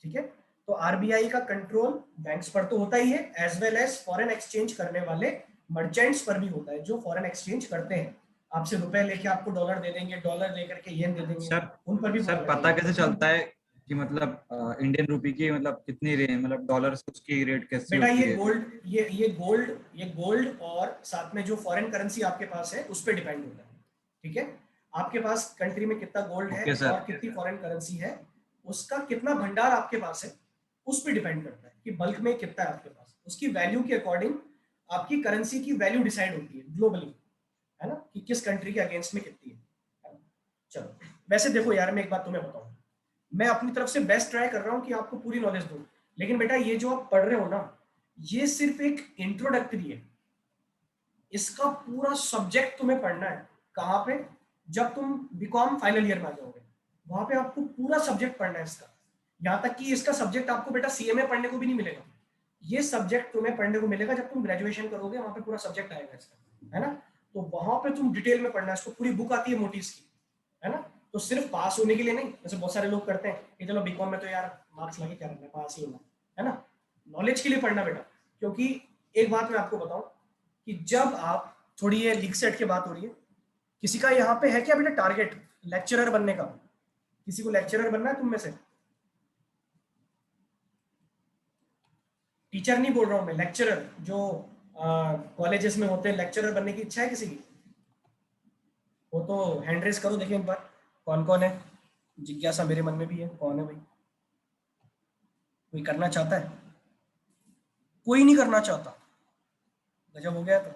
ठीक है, तो आरबीआई का कंट्रोल बैंक्स पर तो होता ही है, as well as foreign exchange करने वाले मर्चेंट्स पर भी होता है, जो फॉरेन एक्सचेंज करते हैं, आपसे रुपए लेके आपको डॉलर दे देंगे, डॉलर लेकर के येन दे देंगे, सर उन पर भी सर पता कैसे चलता है कि मतलब इंडियन रुपी की मतलब कितनी रेंज, मतलब डॉलर से उसकी रेट कैसी बेटा होती ये है? गोल्ड, ये गोल्ड और साथ में जो फॉरेन करेंसी आपके पास है उस पर डिपेंड होता है। ठीक है, आपके पास कंट्री में कितना गोल्ड है ओके सर। और कितनी फॉरेन करेंसी है, उसका कितना भंडार आपके पास है, उस पर डिपेंड करता है कि बल्क में कितना है आपके पास। उसकी वैल्यू के अकॉर्डिंग आपकी करेंसी की वैल्यू डिसाइड होती है ग्लोबली, है ना, कि किस कंट्री के अगेंस्ट में कितनी है। चलो, वैसे देखो यार, मैं एक बात तुम्हें बताऊं, मैं अपनी तरफ से बेस्ट ट्राई कर रहा हूं कि आपको पूरी नॉलेज दूं, लेकिन बेटा ये जो आप पढ़ रहे हो ना, ये सिर्फ एक इंट्रोडक्टरी है। इसका पूरा सब्जेक्ट तुम्हें पढ़ना है। कहाँ पे? जब तुम बीकॉम फाइनल ईयर में आ जाओगे, वहां पे आपको पूरा सब्जेक्ट पढ़ना है इसका। यहाँ तक कि इसका सब्जेक्ट आपको बेटा सीए में पढ़ने को भी नहीं मिलेगा, ये सब्जेक्ट तुम्हें पढ़ने को मिलेगा जब तुम ग्रेजुएशन करोगे, वहां पे पूरा सब्जेक्ट आएगा इसका, है ना। तो वहां पे तुम डिटेल में पढ़ना है इसको, पूरी बुक आती है मोटी इसकी, है ना। तो सिर्फ पास होने के लिए नहीं, जैसे बहुत सारे लोग करते हैं कि चलो बीकॉम में तो यार मार्क्स लगे, क्या करना है, पास ही होना है ना। नॉलेज के लिए पढ़ना बेटा, क्योंकि एक बात मैं आपको बताऊं कि जब आप, थोड़ी ये लीग सेट की बात हो रही है, किसी का यहाँ पे है क्या बेटा टारगेट लेक्चरर बनने का? किसी को लेक्चरर बनना है तुम में से? टीचर नहीं बोल रहा हूं मैं, लेक्चरर जो कॉलेजेस में होते हैं, लेक्चरर बनने की इच्छा है किसी की? वो तो हैंड रेस करो, देखिए एक बार कौन कौन है। जिज्ञासा मेरे मन में भी है, कौन है भाई? कोई करना चाहता है? कोई नहीं करना चाहता, गजब हो गया। तो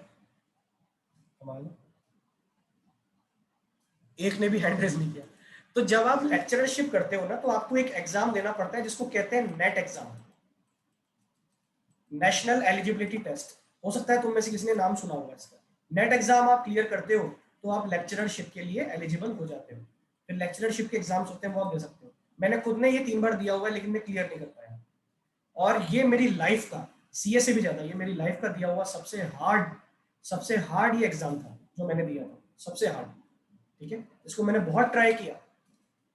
कमाल है, एक ने भी हैंड रेस नहीं किया। तो जब आप लेक्चरशिप करते हो ना, तो आपको एक एग्जाम देना पड़ता है जिसको कहते हैं NET exam, national eligibility test. हो सकता है तुम में से किसी ने नाम सुना होगा इसका। नेट एग्जाम आप क्लियर करते हो तो आप लेक्चररशिप के लिए एलिजिबल हो जाते हो। फिर लेक्चररशिप के एग्जाम्स होते हैं, वो आप दे सकते हो। मैंने खुद ने ये 3 बार दिया हुआ है, लेकिन मैं क्लियर नहीं कर पाया। और ये मेरी लाइफ का, सीए से भी ज्यादा, ये मेरी लाइफ का दिया हुआ सबसे हार्ड ये एग्जाम था जो मैंने दिया था, सबसे हार्ड। ठीक है, इसको मैंने बहुत ट्राई किया।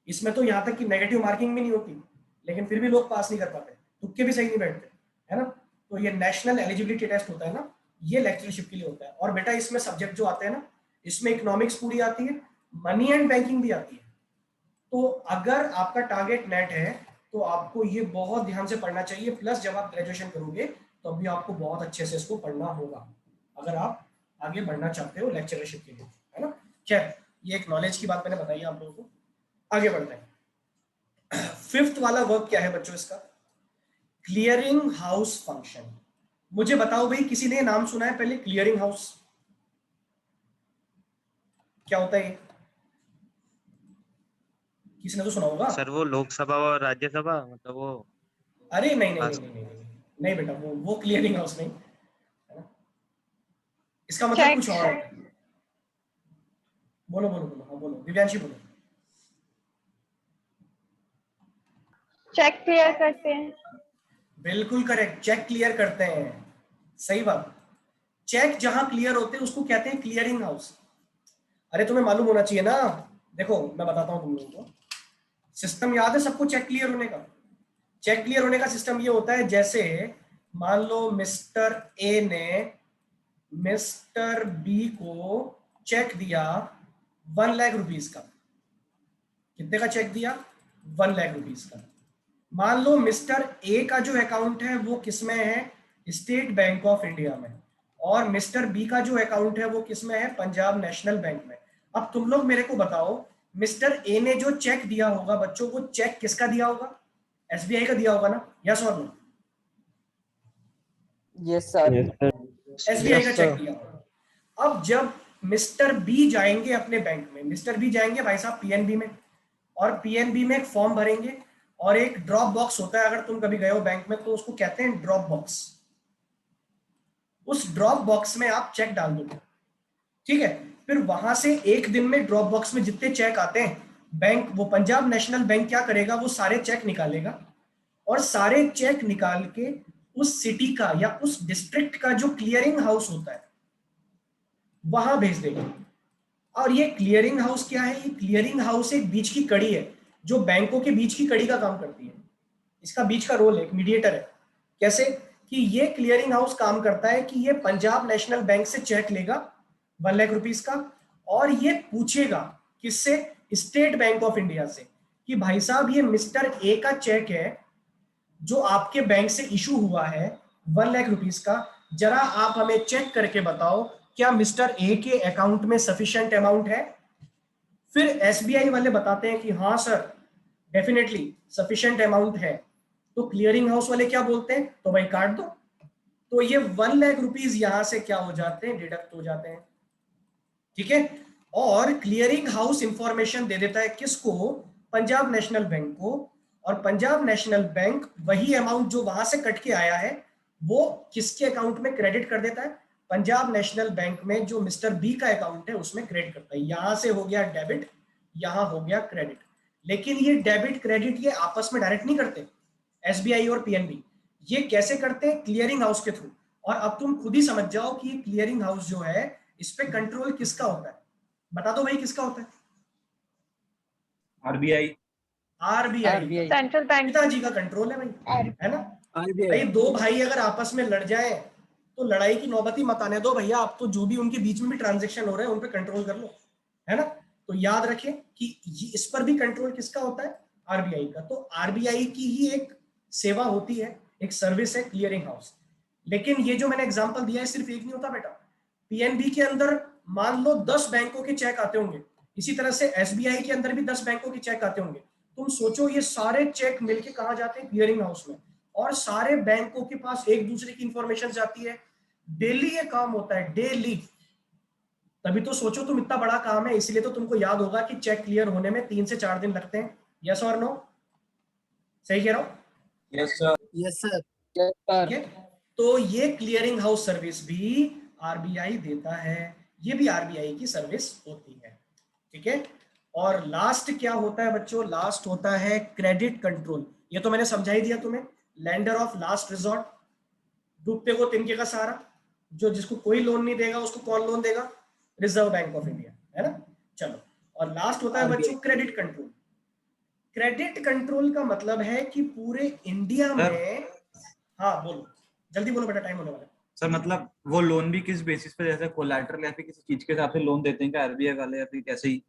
इसमें तो यहाँ तक कि नेगेटिव मार्किंग भी नहीं होती, लेकिन फिर भी लोग पास नहीं कर पाते, तुक्के भी सही नहीं बैठते, है ना। तो ये नेशनल एलिजिबिलिटी टेस्ट होता है ना, ये लेक्चरशिप के लिए होता है। और बेटा इसमें सब्जेक्ट जो आते हैं ना, इसमें इकोनॉमिक्स पूरी आती है, मनी एंड बैंकिंग भी आती है। तो अगर आपका टारगेट नेट है तो आपको ये बहुत ध्यान से पढ़ना चाहिए। प्लस जब आप ग्रेजुएशन करोगे तो अभी आपको बहुत अच्छे से इसको पढ़ना होगा, अगर आप आगे बढ़ना चाहते हो लेक्चरशिप के लिए, है ना। खैर, ये एक नॉलेज की बात मैंने बताई आप लोगों को। आगे बढ़ते हैं। फिफ्थ वाला वर्क क्या है बच्चों इसका? Clearing house function. मुझे बताओ भाई, किसी ने नाम सुना है पहले क्लियरिंग हाउस? क्या होता है? किसी ने तो सुना होगा। सर वो लोकसभा और राज्यसभा मतलब वो अरे नहीं नहीं नहीं पास। नहीं नहीं नहीं, नहीं बेटा, वो क्लियरिंग हाउस नहीं है ना, इसका मतलब चेक कुछ और होता है। बोलो बोलो बोलो, हाँ बोलो दिव्यांशी बोलो। चेक क्लियर करते हैं। बिल्कुल करेक्ट, चेक क्लियर करते हैं, सही बात। चेक जहां क्लियर होते हैं उसको कहते हैं क्लियरिंग हाउस। अरे तुम्हें मालूम होना चाहिए ना, देखो मैं बताता हूँ तुम लोगों को, सिस्टम याद है सबको चेक क्लियर होने का। चेक क्लियर होने का सिस्टम ये होता है, जैसे मान लो मिस्टर ए ने मिस्टर बी को चेक दिया 1 लाख रुपीज का। कितने का चेक दिया? 1 लाख रुपीज का। मान लो मिस्टर ए का जो अकाउंट है वो किसमें है? स्टेट बैंक ऑफ इंडिया में। और मिस्टर बी का जो अकाउंट है वो किसमें है? पंजाब नेशनल बैंक में। अब तुम लोग मेरे को बताओ, मिस्टर ए ने जो चेक दिया होगा बच्चों को, चेक किसका दिया होगा? एसबीआई का दिया होगा ना, यस और नो? Yes sir. एसबीआई का चेक दिया होगा। अब जब मिस्टर बी जाएंगे अपने बैंक में, मिस्टर बी जाएंगे भाई साहब पीएनबी में, और पीएनबी में एक फॉर्म भरेंगे, और एक ड्रॉप बॉक्स होता है, अगर तुम कभी गए हो बैंक में तो उसको कहते हैं ड्रॉप बॉक्स। उस ड्रॉप बॉक्स में आप चेक डाल दोगे, ठीक है? फिर वहां से एक दिन में ड्रॉप बॉक्स में जितने चेक आते हैं, बैंक, वो पंजाब नेशनल बैंक क्या करेगा, वो सारे चेक निकालेगा, और सारे चेक निकाल के उस सिटी का या उस डिस्ट्रिक्ट का जो क्लियरिंग हाउस होता है वहां भेज देगा। और ये क्लियरिंग हाउस क्या है? ये क्लियरिंग हाउस एक बीच की कड़ी है, जो बैंकों के बीच की कड़ी का काम करती है। इसका बीच का रोल है, एक मीडिएटर है। कैसे? कि ये क्लियरिंग हाउस काम करता है कि ये पंजाब नेशनल बैंक से चेक लेगा 1 लाख रुपीज का, और ये पूछेगा किससे? स्टेट बैंक ऑफ इंडिया से, कि भाई साहब ये मिस्टर ए का चेक है जो आपके बैंक से इशू हुआ है 1 लाख रुपीज का, जरा आप हमें चेक करके बताओ क्या मिस्टर ए के अकाउंट में सफिशिएंट अमाउंट है? फिर एसबीआई वाले बताते हैं कि हाँ सर डेफिनेटली सफिशिएंट अमाउंट है, तो क्लियरिंग हाउस वाले क्या बोलते हैं? तो भाई काट दो। तो ये 1 लाख रुपीज यहां से क्या हो जाते हैं? डिडक्ट हो जाते हैं, ठीक है? और क्लियरिंग हाउस इंफॉर्मेशन दे देता है किसको? पंजाब नेशनल बैंक को। और पंजाब नेशनल बैंक वही अमाउंट जो वहां से कट के आया है वो किसके अकाउंट में क्रेडिट कर देता है? पंजाब नेशनल बैंक में जो मिस्टर बी का अकाउंट है उसमें क्रेडिट करता है। यहां से हो गया डेबिट, यहां हो गया क्रेडिट। लेकिन ये डेबिट क्रेडिट ये आपस में डायरेक्ट नहीं करते, एसबीआई और पीएनबी। ये कैसे करते हैं? क्लियरिंग हाउस के थ्रू। और अब तुम खुद ही समझ जाओ कि क्लियरिंग हाउस जो है इस पे कंट्रोल किसका होता है? बता दो भाई किसका होता है? आरबीआई। आरबीआई। Central bank. पिताजी का कंट्रोल है भाई, है ना? भाई दो भाई अगर आपस में लड़ जाए तो लड़ाई की नौबत ही मत आने दो भैया, आप तो जो भी उनके बीच में भी ट्रांजेक्शन हो रहे हैं उन पे कंट्रोल कर लो, है ना? तो याद रखें कि इस पर भी कंट्रोल किसका होता है? आरबीआई का। तो आरबीआई की ही एक सेवा होती है, एक सर्विस है क्लियरिंग हाउस। लेकिन ये जो मैंने एग्जांपल दिया है सिर्फ एक नहीं होता बेटा। पीएनबी के अंदर मान लो 10 बैंकों के चेक आते होंगे, इसी तरह से एसबीआई के अंदर भी 10 बैंकों के चेक आते होंगे। तुम सोचो ये सारे चेक मिलके कहां जाते हैं? क्लियरिंग हाउस में। और सारे बैंकों के पास एक दूसरे की इंफॉर्मेशन जाती है, डेली ये काम होता है, डेली। तभी तो सोचो तुम, इतना बड़ा काम है, इसलिए तो तुमको याद होगा कि चेक क्लियर होने में 3 से 4 दिन लगते हैं। यस और नो? सही कह रहा हूं? Yes sir. Yes sir. ठीक है? तो ये क्लियरिंग हाउस सर्विस भी आरबीआई देता है, ये भी आरबीआई की सर्विस होती है, ठीक है? और लास्ट क्या होता है बच्चों? लास्ट होता है क्रेडिट कंट्रोल। ये तो मैंने समझा ही दिया तुम्हें, लेंडर ऑफ लास्ट रिजॉर्ट, डूबते को तिनके का सहारा, जो जिसको कोई लोन नहीं देगा उसको कौन लोन देगा? रिजर्व बैंक ऑफ इंडिया, है ना? चलो, और लास्ट होता है बच्चों क्रेडिट कंट्रोल। क्रेडिट कंट्रोल का मतलब है कि पूरे इंडिया में, हाँ बोलो जल्दी बोलो बेटा, टाइम होने वाला है। सर मतलब वो लोन भी किस बेसिस पे, जैसे कोलैटरल या फिर किसी चीज के हिसाब से लोन देते हैं क्या आरबीआई वाले, या फिर कैसे ही?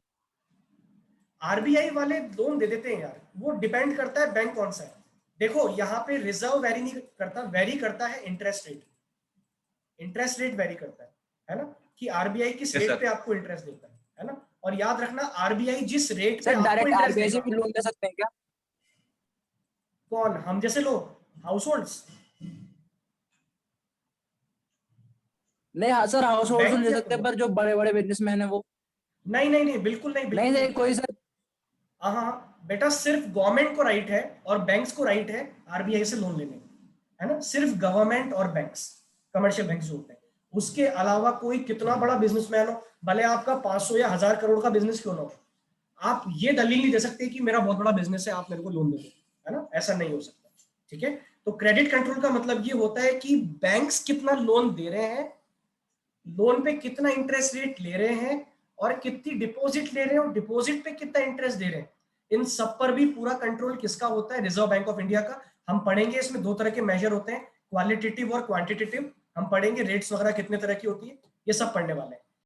आरबीआई वाले लोन दे देते हैं यार, वो डिपेंड करता है बैंक कौन सा है। देखो यहाँ पे रिजर्व वेरी नहीं करता, वेरी करता है interest rate. Interest rate very करता है ना? कि आरबीआई किस Yes, रेट sir. पे आपको इंटरेस्ट देता है ना? और याद रखना आरबीआई जिस रेट पे सर आपको डायरेक्ट इंटरेस्ट आरबीआई से देगा, भी लोन दे सकते हैं क्या? कौन? हम जैसे लोग, हाउस होल्ड्स? नहीं हाँ सर, हाउस होल्ड बैंक ले या सकते हैं, तो पर जो बड़े बड़े बिजनेसमैन है वो। नहीं नहीं नहीं, बिल्कुल नहीं, नहीं बिल्कुल नहीं नहीं। कोई सर। हाँ बेटा, सिर्फ गवर्नमेंट को राइट है और बैंक्स को राइट है आरबीआई से लोन लेने, है ना, सिर्फ गवर्नमेंट और बैंक्स, कमर्शियल बैंक जो होते हैं। उसके अलावा कोई कितना बड़ा बिजनेसमैन हो, भले आपका 500 या 1000 करोड़ का बिजनेस क्यों ना हो, आप ये दलील नहीं दे सकते कि मेरा बहुत बड़ा बिजनेस है, आप मेरे को लोन दे दो, है ना, ऐसा नहीं हो सकता। ठीक है, तो क्रेडिट कंट्रोल का मतलब ये होता है कि बैंक्स कितना लोन दे रहे हैं, लोन पे कितना इंटरेस्ट रेट ले रहे हैं, और कितनी डिपॉजिट ले रहे हैं, और डिपॉजिट पे कितना इंटरेस्ट दे रहे हैं, इन सब पर भी पूरा कंट्रोल किसका होता है? रिजर्व बैंक ऑफ इंडिया का। हम पढ़ेंगे इसमें दो तरह के मेजर होते हैं, क्वालिटेटिव और क्वांटिटेटिव। हम पढ़ेंगे रेट्स वगैरह कितने तरह की होती है, ये सब पढ़ने वाले हैं।